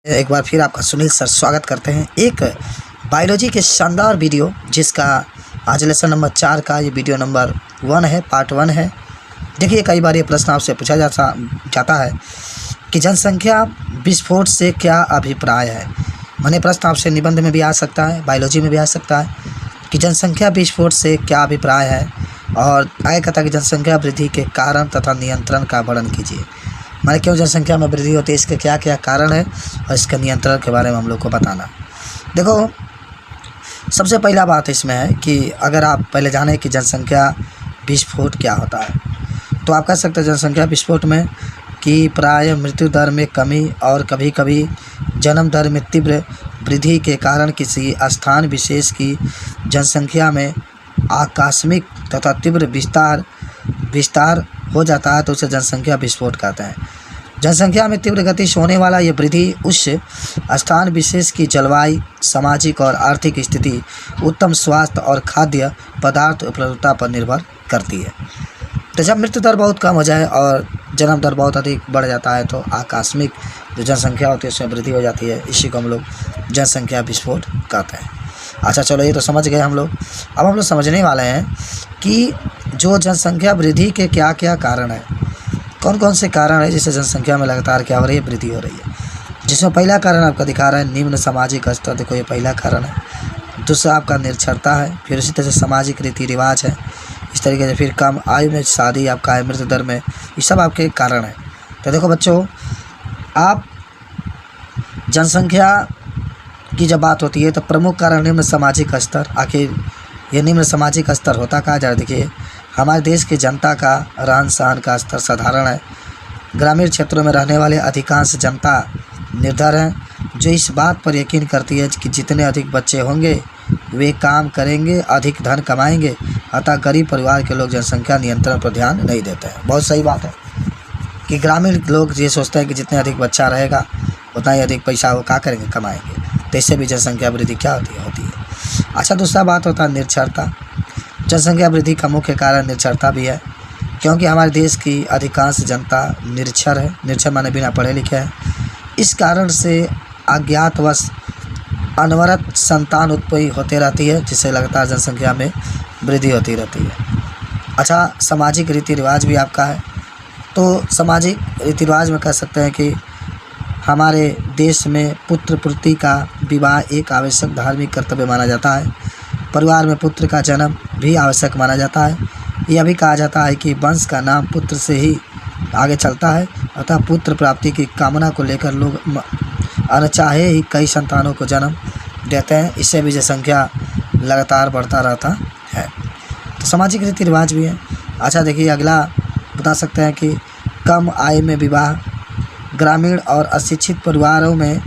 एक बार फिर आपका सुनील सर स्वागत करते हैं एक बायोलॉजी के शानदार वीडियो जिसका आज लेसन नंबर 4 का ये वीडियो नंबर 1 है, पार्ट 1 है। देखिए, कई बार ये प्रश्न आपसे पूछा जाता है कि जनसंख्या विस्फोट से क्या अभिप्राय है। माने प्रश्न आपसे निबंध में भी आ सकता है, बायोलॉजी में भी आ सकता है कि जनसंख्या विस्फोट से क्या अभिप्राय है, और आगे कहता है कि जनसंख्या वृद्धि के कारण तथा नियंत्रण का वर्णन कीजिए। माने क्यों जनसंख्या में वृद्धि होती है, इसके क्या क्या कारण है और इसके नियंत्रण के बारे में हम लोग को बताना। देखो, सबसे पहला बात इसमें है कि अगर आप पहले जानें कि जनसंख्या विस्फोट क्या होता है, तो आप कह सकते हैं जनसंख्या विस्फोट में कि प्राय मृत्यु दर में कमी और कभी कभी जन्म दर में तीव्र वृद्धि के कारण किसी स्थान विशेष की जनसंख्या में आकस्मिक तथा तीव्र विस्तार हो जाता है, तो उसे जनसंख्या विस्फोट कहते हैं। जनसंख्या में तीव्र गति से होने वाला ये वृद्धि उस स्थान विशेष की जलवायु, सामाजिक और आर्थिक स्थिति, उत्तम स्वास्थ्य और खाद्य पदार्थ उपलब्धता पर निर्भर करती है। तो जब मृत्यु दर बहुत कम हो जाए और जन्म दर बहुत अधिक बढ़ जाता है, तो आकस्मिक जो जनसंख्या होती है उसमें वृद्धि हो जाती है। इसी को हम लोग जनसंख्या विस्फोट कहते हैं। अच्छा, चलो, ये तो समझ गए हम लोग। अब हम लोग समझने वाले हैं कि जो जनसंख्या वृद्धि के क्या क्या कारण है, कौन कौन से कारण है जिससे जनसंख्या में लगातार क्या हो रही है, वृद्धि हो रही है। जिसमें पहला कारण आपका दिखा रहा है निम्न सामाजिक स्तर। देखो, ये पहला कारण है। दूसरा आपका निरक्षरता है। फिर उसी तरह से सामाजिक रीति रिवाज है। इस तरीके से फिर कम आयु में शादी आपका है, मृत्यु दर में, ये सब आपके कारण हैं। तो देखो बच्चों, आप जनसंख्या की जब बात होती है तो प्रमुख कारण निम्न सामाजिक स्तर। आखिर ये निम्न सामाजिक स्तर होता कहाँ जा रहा है? देखिए, हमारे देश की जनता का रहन सहन का स्तर साधारण है। ग्रामीण क्षेत्रों में रहने वाले अधिकांश जनता निर्धर हैं, जो इस बात पर यकीन करती है कि जितने अधिक बच्चे होंगे वे काम करेंगे, अधिक धन कमाएंगे। अतः गरीब परिवार के लोग जनसंख्या नियंत्रण पर ध्यान नहीं देते हैं। बहुत सही बात है कि ग्रामीण लोग ये सोचते हैं कि जितने अधिक बच्चा रहेगा उतना ही अधिक पैसा वो क्या करेंगे, कमाएंगे। तो इससे भी जनसंख्या वृद्धि क्या होती है। अच्छा, दूसरा बात होता है निरक्षरता। जनसंख्या वृद्धि का मुख्य कारण निरक्षरता भी है, क्योंकि हमारे देश की अधिकांश जनता निरक्षर है। निरक्षर माने बिना पढ़े लिखे है। इस कारण से अज्ञातवश अनवरत संतान उत्पत्ति होते रहती है, जिससे लगातार जनसंख्या में वृद्धि होती रहती है। अच्छा, सामाजिक रीति रिवाज भी आपका है। तो सामाजिक रीति रिवाज में कह सकते हैं कि हमारे देश में पुत्र पूर्ति का विवाह एक आवश्यक धार्मिक कर्तव्य माना जाता है। परिवार में पुत्र का जन्म भी आवश्यक माना जाता है। यह भी कहा जाता है कि वंश का नाम पुत्र से ही आगे चलता है। अतः पुत्र प्राप्ति की कामना को लेकर लोग अनचाहे ही कई संतानों को जन्म देते हैं। इससे भी जनसंख्या लगातार बढ़ता रहता है। तो सामाजिक रीति रिवाज भी है। अच्छा, देखिए, अगला बता सकते हैं कि कम आय में विवाह। ग्रामीण और अशिक्षित परिवारों में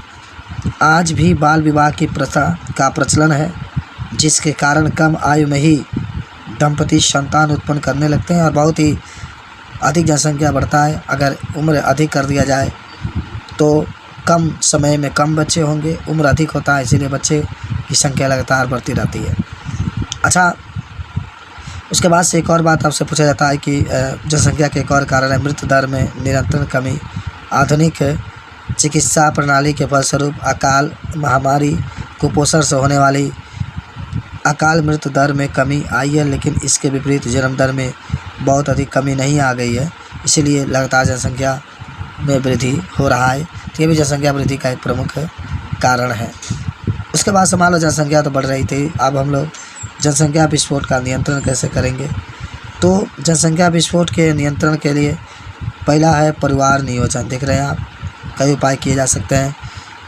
आज भी बाल विवाह की प्रथा का प्रचलन है, जिसके कारण कम आयु में ही दंपति संतान उत्पन्न करने लगते हैं और बहुत ही अधिक जनसंख्या बढ़ता है। अगर उम्र अधिक कर दिया जाए तो कम समय में कम बच्चे होंगे, उम्र अधिक होता है इसीलिए बच्चे की संख्या लगातार बढ़ती रहती है। अच्छा, उसके बाद से एक और बात आपसे पूछा जाता है कि जनसंख्या के एक और कारण है मृत्यु दर में निरंतर कमी। आधुनिक चिकित्सा प्रणाली के फलस्वरूप अकाल, महामारी, कुपोषण से होने वाली अकाल मृत्यु दर में कमी आई है, लेकिन इसके विपरीत जन्म दर में बहुत अधिक कमी नहीं आ गई है। इसीलिए लगातार जनसंख्या में वृद्धि हो रहा है। तो ये भी जनसंख्या वृद्धि का एक प्रमुख कारण है। उसके बाद से मान लो जनसंख्या तो बढ़ रही थी, अब हम लोग जनसंख्या विस्फोट का नियंत्रण कैसे करेंगे। तो जनसंख्या विस्फोट के नियंत्रण के लिए पहला है परिवार नियोजन। देख रहे हैं आप, कई उपाय किए जा सकते हैं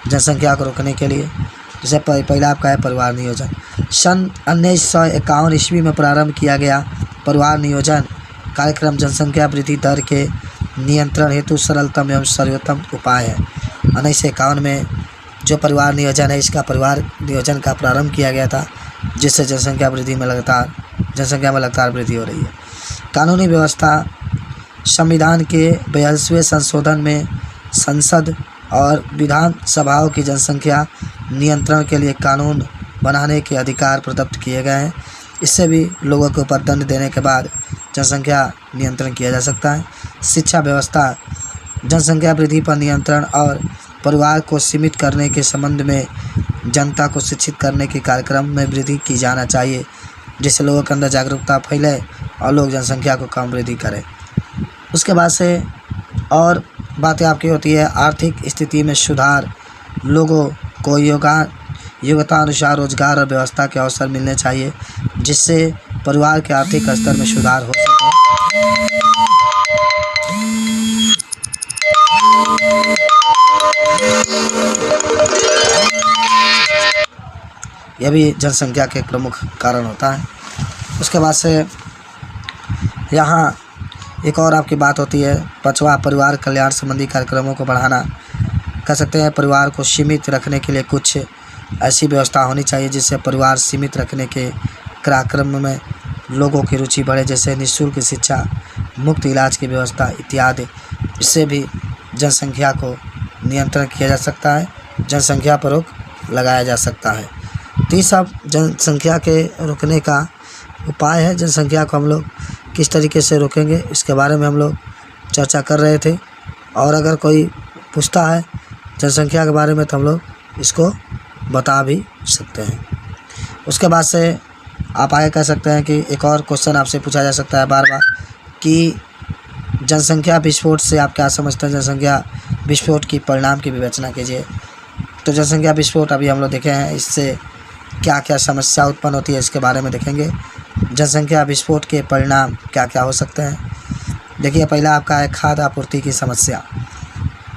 जनसंख्या को रोकने के लिए। जैसे पहला आपका है परिवार नियोजन। सन 1951 ईस्वी में प्रारंभ किया गया परिवार नियोजन कार्यक्रम जनसंख्या वृद्धि दर के नियंत्रण हेतु सरलतम एवं सर्वोत्तम उपाय है। 1951 में जो परिवार नियोजन है, इसका परिवार नियोजन का प्रारंभ किया गया था, जिससे जनसंख्या में लगातार वृद्धि हो रही है। कानूनी व्यवस्था। संविधान के 42वें संशोधन में संसद और विधान सभाओं की जनसंख्या नियंत्रण के लिए कानून बनाने के अधिकार प्रदत्त किए गए हैं। इससे भी लोगों के ऊपर दंड देने के बाद जनसंख्या नियंत्रण किया जा सकता है। शिक्षा व्यवस्था। जनसंख्या वृद्धि पर नियंत्रण और परिवार को सीमित करने के संबंध में जनता को शिक्षित करने के कार्यक्रम में वृद्धि की जाना चाहिए, जिससे लोगों के अंदर जागरूकता फैले और लोग जनसंख्या को कम वृद्धि करें। उसके बाद से और बातें आपकी होती है आर्थिक स्थिति में सुधार, लोगों को योग्यता अनुसार रोजगार और व्यवस्था के अवसर मिलने चाहिए, जिससे परिवार के आर्थिक स्तर में सुधार हो सके। यह भी जनसंख्या के एक प्रमुख कारण होता है। उसके बाद से यहाँ एक और आपकी बात होती है 5वां, परिवार कल्याण संबंधी कार्यक्रमों को बढ़ाना। कह सकते हैं परिवार को सीमित रखने के लिए कुछ ऐसी व्यवस्था होनी चाहिए जिससे परिवार सीमित रखने के कार्यक्रम में लोगों की रुचि बढ़े, जैसे निःशुल्क शिक्षा, मुफ्त इलाज की व्यवस्था इत्यादि। इससे भी जनसंख्या को नियंत्रण किया जा सकता है, जनसंख्या पर रोक लगाया जा सकता है। तो ये सब जनसंख्या के रोकने का उपाय है। जनसंख्या को हम लोग किस तरीके से रोकेंगे इसके बारे में हम लोग चर्चा कर रहे थे, और अगर कोई पूछता है जनसंख्या के बारे में तो हम लोग इसको बता भी सकते हैं। उसके बाद से आप आगे कह सकते हैं कि एक और क्वेश्चन आपसे पूछा जा सकता है बार बार कि जनसंख्या विस्फोट से आप क्या समझते हैं, जनसंख्या विस्फोट की परिणाम की विवेचना कीजिए। तो जनसंख्या विस्फोट अभी हम लोग देखे हैं, इससे क्या क्या समस्या उत्पन्न होती है इसके बारे में देखेंगे। जनसंख्या विस्फोट के परिणाम क्या क्या हो सकते हैं। देखिए पहला आपका है खाद्य आपूर्ति की समस्या।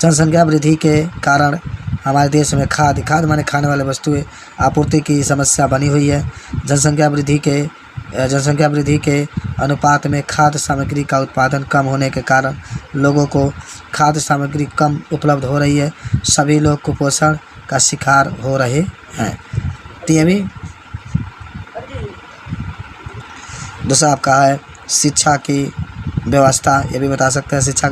जनसंख्या वृद्धि के कारण हमारे देश में खाद्य माने खाने वाले वस्तुएं आपूर्ति की समस्या बनी हुई है। जनसंख्या वृद्धि के अनुपात में खाद्य सामग्री का उत्पादन कम होने के कारण लोगों को खाद्य सामग्री कम उपलब्ध हो रही है। सभी लोग कुपोषण का शिकार हो रहे हैं। तो ये भी दूसरा आपका है शिक्षा की व्यवस्था, ये भी बता सकते हैं शिक्षा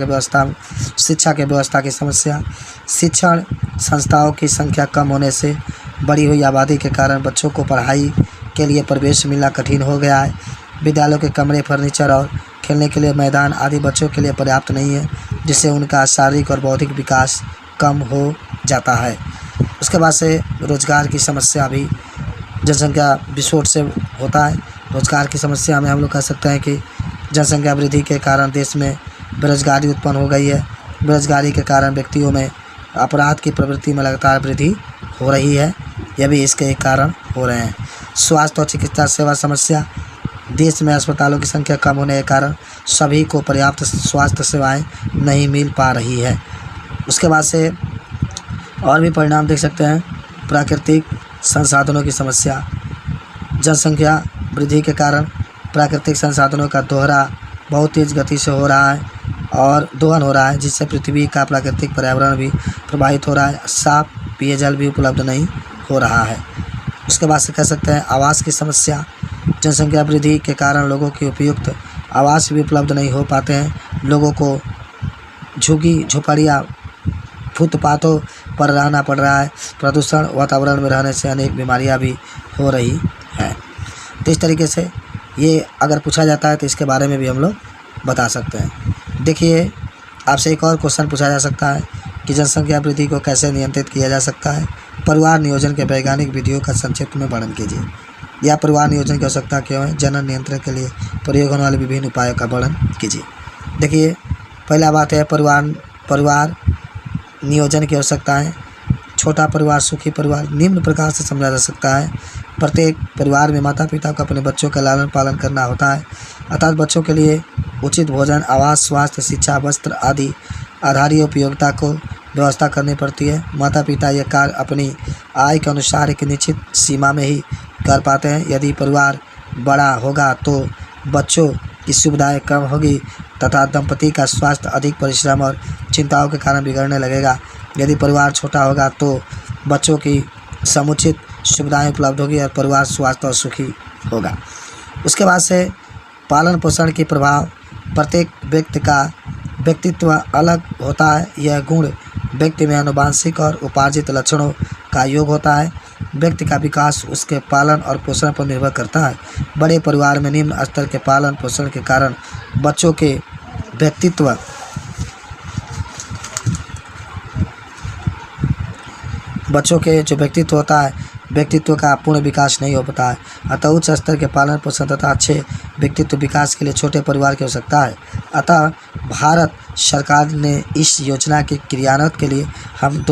के व्यवस्था की समस्या। शिक्षण संस्थाओं की संख्या कम होने से बढ़ी हुई आबादी के कारण बच्चों को पढ़ाई के लिए प्रवेश मिलना कठिन हो गया है। विद्यालयों के कमरे, फर्नीचर और खेलने के लिए मैदान आदि बच्चों के लिए पर्याप्त नहीं है, जिससे उनका शारीरिक और बौद्धिक विकास कम हो जाता है। उसके बाद से रोजगार की समस्या भी जनसंख्या विस्फोट से होता है। रोजगार की समस्या में हम लोग कह सकते हैं कि जनसंख्या वृद्धि के कारण देश में बेरोजगारी उत्पन्न हो गई है। बेरोजगारी के कारण व्यक्तियों में अपराध की प्रवृत्ति में लगातार वृद्धि हो रही है, यह भी इसके एक कारण हो रहे हैं। स्वास्थ्य और चिकित्सा सेवा समस्या, देश में अस्पतालों की संख्या कम होने के कारण सभी को पर्याप्त स्वास्थ्य सेवाएं नहीं मिल पा रही है। उसके बाद से और भी परिणाम देख सकते हैं प्राकृतिक संसाधनों की समस्या। जनसंख्या वृद्धि के कारण प्राकृतिक संसाधनों का बहुत तेज़ गति से हो रहा है और दोहन हो रहा है, जिससे पृथ्वी का प्राकृतिक पर्यावरण भी प्रभावित हो रहा है। साफ पेयजल भी उपलब्ध नहीं हो रहा है। उसके बाद से कह सकते हैं आवास की समस्या। जनसंख्या वृद्धि के कारण लोगों की उपयुक्त आवास भी उपलब्ध नहीं हो पाते हैं। लोगों को झुग्गी झोपड़ियाँ फुटपाथों पर रहना पड़ रहा है। प्रदूषण वातावरण में रहने से अनेक बीमारियां भी हो रही हैं। तो इस तरीके से ये अगर पूछा जाता है तो इसके बारे में भी हम लोग बता सकते हैं। देखिए आपसे एक और क्वेश्चन पूछा जा सकता है कि जनसंख्या वृद्धि को कैसे नियंत्रित किया जा सकता है। परिवार नियोजन के वैज्ञानिक विधियों का संक्षिप्त में वर्णन कीजिए। या परिवार नियोजन की आवश्यकता क्यों है, जनन नियंत्रण के लिए प्रयोग होने वाले विभिन्न उपायों का वर्णन कीजिए। देखिए पहला बात है परिवार नियोजन की आवश्यकताएँ। छोटा परिवार सुखी परिवार निम्न प्रकार से समझा जा सकता है। प्रत्येक परिवार में माता पिता को अपने बच्चों का लालन पालन करना होता है, अर्थात बच्चों के लिए उचित भोजन, आवास, स्वास्थ्य, शिक्षा, वस्त्र आदि आधारीय उपयोगिता को व्यवस्था करनी पड़ती है। माता पिता यह कार्य अपनी आय के अनुसार एक निश्चित सीमा में ही कर पाते हैं। यदि परिवार बड़ा होगा तो बच्चों की सुविधाएं कम होगी तथा दंपति का स्वास्थ्य अधिक परिश्रम और चिंताओं के कारण बिगड़ने लगेगा। यदि परिवार छोटा होगा तो बच्चों की समुचित सुविधाएं उपलब्ध होगी और परिवार स्वास्थ्य और सुखी होगा। उसके बाद से पालन पोषण के प्रभाव। प्रत्येक व्यक्ति का व्यक्तित्व अलग होता है। यह गुण व्यक्ति में आनुवंशिक और उपार्जित लक्षणों का योग होता है। व्यक्ति का विकास उसके पालन और पोषण पर निर्भर करता है। बड़े परिवार में निम्न स्तर के पालन पोषण के कारण बच्चों के बच्चों के जो व्यक्तित्व होता है, व्यक्तित्व का पूर्ण विकास नहीं हो पाता है। अतः उच्च स्तर के पालन पोषण तथा अच्छे व्यक्तित्व विकास के लिए छोटे परिवार की आवश्यकता है। अतः भारत सरकार ने इस योजना के क्रियान्वयन के लिए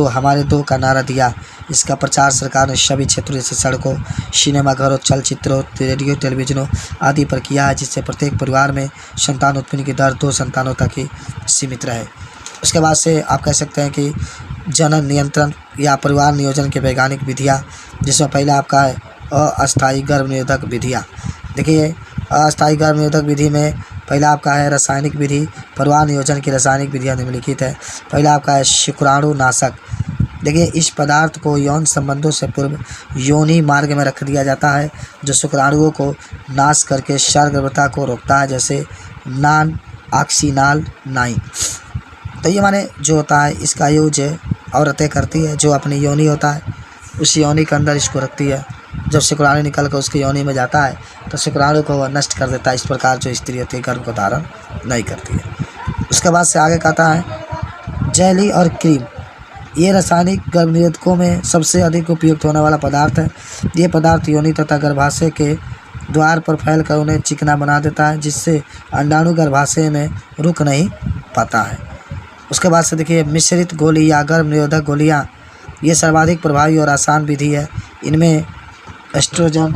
हमारे दो का नारा दिया। इसका प्रचार सरकार ने सभी क्षेत्रों जैसे सड़कों, सिनेमाघरों, चलचित्रों, रेडियो, टेलीविजनों आदि पर किया है, जिससे प्रत्येक परिवार में संतान उत्पन्न की दर 2 संतानों तक ही सीमित रहे। उसके बाद से आप कह सकते हैं कि जनन नियंत्रण या परिवार नियोजन की वैज्ञानिक विधियाँ, जिसमें पहला आपका है अस्थायी गर्भनिरोधक विधियाँ। देखिए, अस्थायी गर्भनिरोधक विधि में पहला आपका है रासायनिक विधि। परिवार नियोजन की रासायनिक विधियाँ निम्नलिखित है। पहला आपका है शुक्राणुनाशक। देखिए, इस पदार्थ को यौन संबंधों से पूर्व योनि मार्ग में रख दिया जाता है, जो शुक्राणुओं को नाश करके सर्वगर्भता को रोकता है, जैसे नॉन ऑक्सीनाल 9। तो ये माने जो होता है इसका यूज औरतें करती है, जो अपनी योनि होता है उस योनि के अंदर इसको रखती है। जब शुक्राणु निकल कर उसकी योनि में जाता है तो शुक्राणु को वह नष्ट कर देता है। इस प्रकार जो स्त्री होती है गर्भ को धारण नहीं करती है। उसके बाद से आगे कहता है जेली और क्रीम। ये रासायनिक गर्भनिरोधकों में सबसे अधिक उपयुक्त होने वाला पदार्थ है। ये पदार्थ योनि तथा गर्भाशय के द्वार पर फैलकर उन्हें चिकना बना देता है, जिससे अंडाणु गर्भाशय में रुक नहीं पाता है। उसके बाद से देखिए मिश्रित गोली या गर्भ निरोधक गोलियाँ, ये सर्वाधिक प्रभावी और आसान विधि है। इनमें एस्ट्रोजन